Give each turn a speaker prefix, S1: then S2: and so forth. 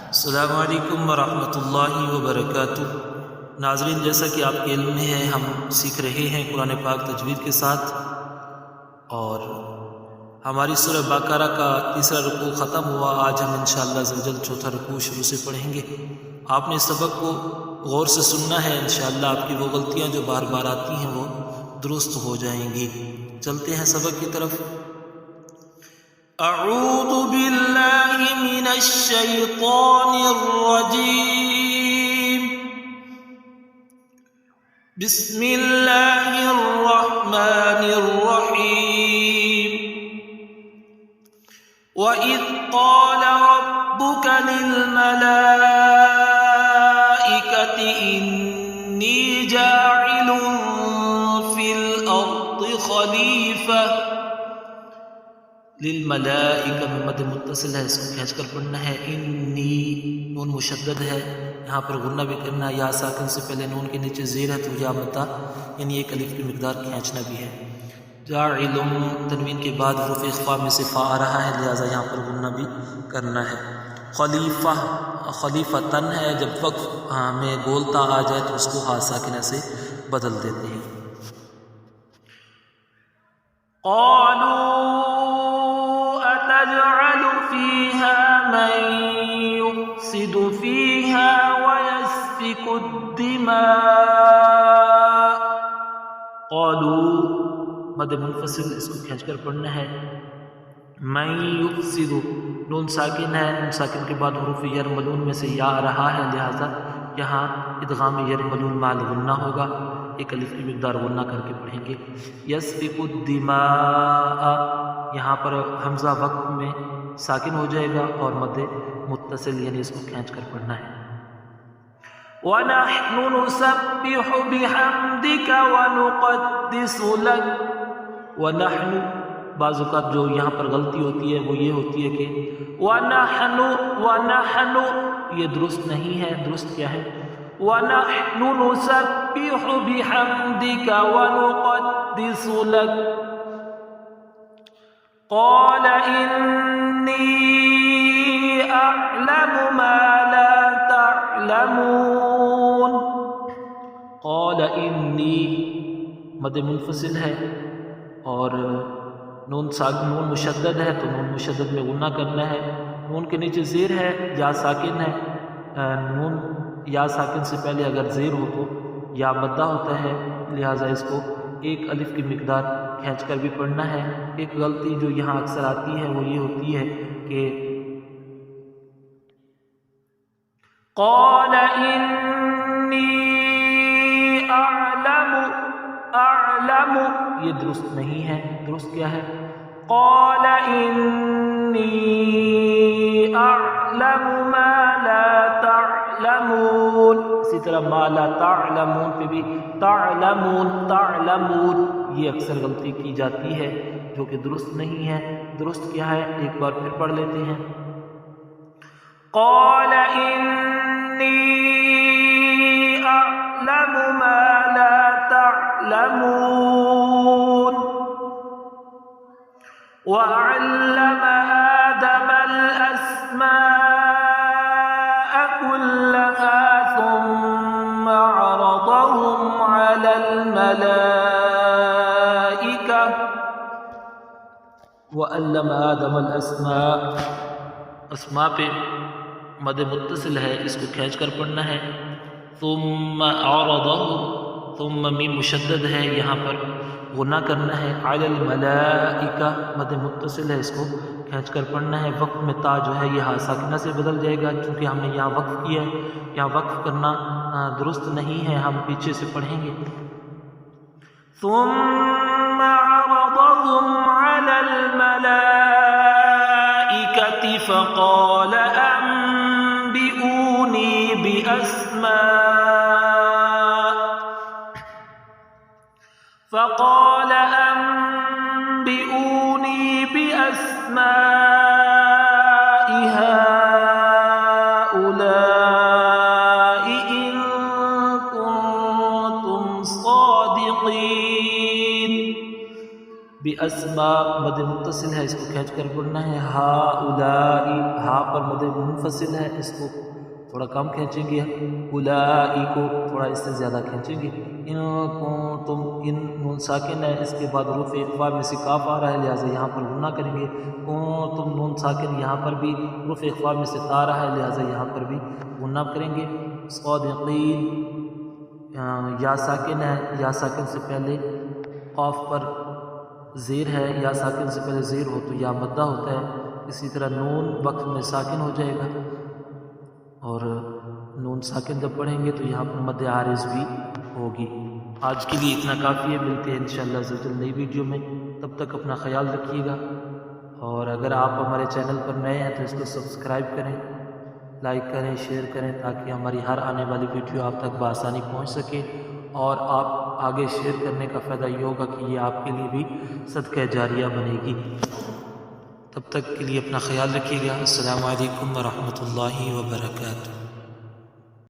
S1: السلام علیکم ورحمۃ اللہ وبرکاتہ۔ ناظرین، جیسا کہ آپ کے علم میں ہے، ہم سیکھ رہے ہیں قرآن پاک تجوید کے ساتھ، اور ہماری سورہ بقرہ کا تیسرا رکوع ختم ہوا۔ آج ہم انشاءاللہ عزوجل چوتھا رکوع شروع سے پڑھیں گے۔ آپ نے اس سبق کو غور سے سننا ہے، انشاءاللہ آپ کی وہ غلطیاں جو بار بار آتی ہیں وہ درست ہو جائیں گی۔ چلتے ہیں سبق کی طرف۔ اعوذ باللہ من الشیطان الرجیم، بسم اللہ الرحمن الرحیم۔ وَإِذْ قَالَ رَبُّكَ لِلْمَلَائِكَةِ إِنِّي جَاعِلٌ فِي الْأَرْضِ خَلِيفَةً۔ للملائکہ میں مد متصل ہے، اس کو کھینچ کر پڑھنا ہے۔ انی، نون مشدد ہے، یہاں پر غنہ بھی کرنا ہے۔ یا ساکن سے پہلے نون کے نیچے زیر ہے تو یا مدہ، یعنی ایک الف کی مقدار کھینچنا بھی ہے۔ جاعل، تنوین کے بعد حروف اخفاء میں سے فا آ رہا ہے، لہٰذا یہاں پر غنہ بھی کرنا ہے۔ خلیفہ، خلیفتن ہے، جب وقف میں گولتا آ جائے تو اس کو ہا ساکنہ سے بدل دیتے ہیں۔ قالوا أتجعل فيها من يفسد فيها ويسفك الدماء۔ قالوا، مد منفصل، اس کو کھینچ کر پڑھنا ہے۔ من یفسد، نون ساکن ہے، نون ساکن کے بعد حروف یرملون میں سے یا آ رہا ہے، لہذا یہاں ادغام یرملون مع الغنہ ہوگا، ایک الف کی مقدار غنہ کر کے پڑھیں گے۔ یسفک الدماء، یہاں پر حمزہ وقت میں ساکن ہو جائے گا اور مد متصل، یعنی اس کو کھینچ کر پڑھنا ہے۔ وَنَحْنُ نُسَبِّحُ بِحَمْدِكَ وَنُقَدِّسُ لَكَ۔ وَنَحْنُ، بعض اوقات جو یہاں پر غلطی ہوتی ہے وہ یہ ہوتی ہے کہ وَنَحْنُ، یہ درست نہیں ہے، درست کیا ہے؟ وَنَحْنُ نُسَبِّحُ بِحَمْدِكَ وَنُقَدِّسُ لَكَ، قَالَ إِنِّي أَعْلَمُ مَا لَا تَعْلَمُونَ۔ قَالَ إِنِّي، مد منفصل ہے اور نون مشدد ہے تو نون مشدد میں غنہ کرنا ہے۔ نون کے نیچے زیر ہے، یا ساکن ہے، نون یا ساکن سے پہلے اگر زیر ہو تو یا مدہ ہوتا ہے، لہٰذا اس کو ایک الف کی مقدار کھینچ کر بھی پڑھنا ہے۔ ایک غلطی جو یہاں اکثر آتی ہے وہ یہ ہوتی ہے کہ قال انی اعلم، یہ درست نہیں ہے، درست کیا ہے؟ قال انی اعلم ما لا تعلمون۔ اسی طرح ما لا تعلمون پہ بھی تعلمون، یہ اکثر غلطی کی جاتی ہے جو کہ درست نہیں ہے۔ درست کیا ہے؟ ایک بار پھر پڑھ لیتے ہیں۔ قال انی اعلم ما لا تعلمون وعلم آدم الأسماء كلها ثم عرضهم على الملائكة وعلم آدم الأسماء، اسماء پہ مد متصل ہے، اس کو کھینچ کر پڑھنا ہے۔ ثم عرضهم، ثم میم مشدد ہے، یہاں پر غنہ کرنا ہے۔ علی الملائکہ، مد متصل ہے، اس کو کھینچ کر پڑھنا ہے۔ وقف میں تا جو ہے یہ ہا ساکنہ سے بدل جائے گا، چونکہ ہم نے یہاں وقف کیا ہے، یہاں وقف کرنا درست نہیں ہے، ہم پیچھے سے پڑھیں گے۔ ثم عرضهم على الملائکة فقال انبئونی بأسماء هؤلاء إن كنتم صادقين۔ اسما مد متصل ہے، اس کو کھینچ کر پڑھنا ہے. ہا اولائی ہا پر مد منفصل ہے، اس کو تھوڑا کم کھینچیں گے. اولائی کو تھوڑا اس سے زیادہ کھینچیں گے. ان کنتم ان نون ساکن ہے، اس کے بعد حروف اخفاء میں سے کاف آ رہا ہے، لہٰذا یہاں پر غنہ کریں گے. کنتم نون ساکن یہاں پر بھی حروف اخفاء میں سے تا رہا ہے، لہٰذا یہاں پر بھی غنہ کریں گے. صادقین یا ساکن ہے، یا ساکن سے پہلے قاف پر زیر ہے، یا ساکن سے پہلے زیر ہو تو یا مدہ ہوتا ہے. اسی طرح نون وقت میں ساکن ہو جائے گا، اور نون ساکن جب پڑھیں گے تو یہاں پر مد عارض بھی ہوگی. آج کے لیے اتنا کافی ہے، ملتے ہیں انشاءاللہ عز و جل نئی ویڈیو میں. تب تک اپنا خیال رکھیے گا، اور اگر آپ ہمارے چینل پر نئے ہیں تو اس کو سبسکرائب کریں، لائک کریں، شیئر کریں، تاکہ ہماری ہر آنے والی ویڈیو آپ تک بآسانی پہنچ سکے. اور آپ آگے شیئر کرنے کا فائدہ یہ ہوگا کہ یہ آپ کے لیے بھی صدقہ جاریہ بنے گی. تب تک کے لیے اپنا خیال رکھیے گا. السلام علیکم ورحمۃ اللہ وبرکاتہ.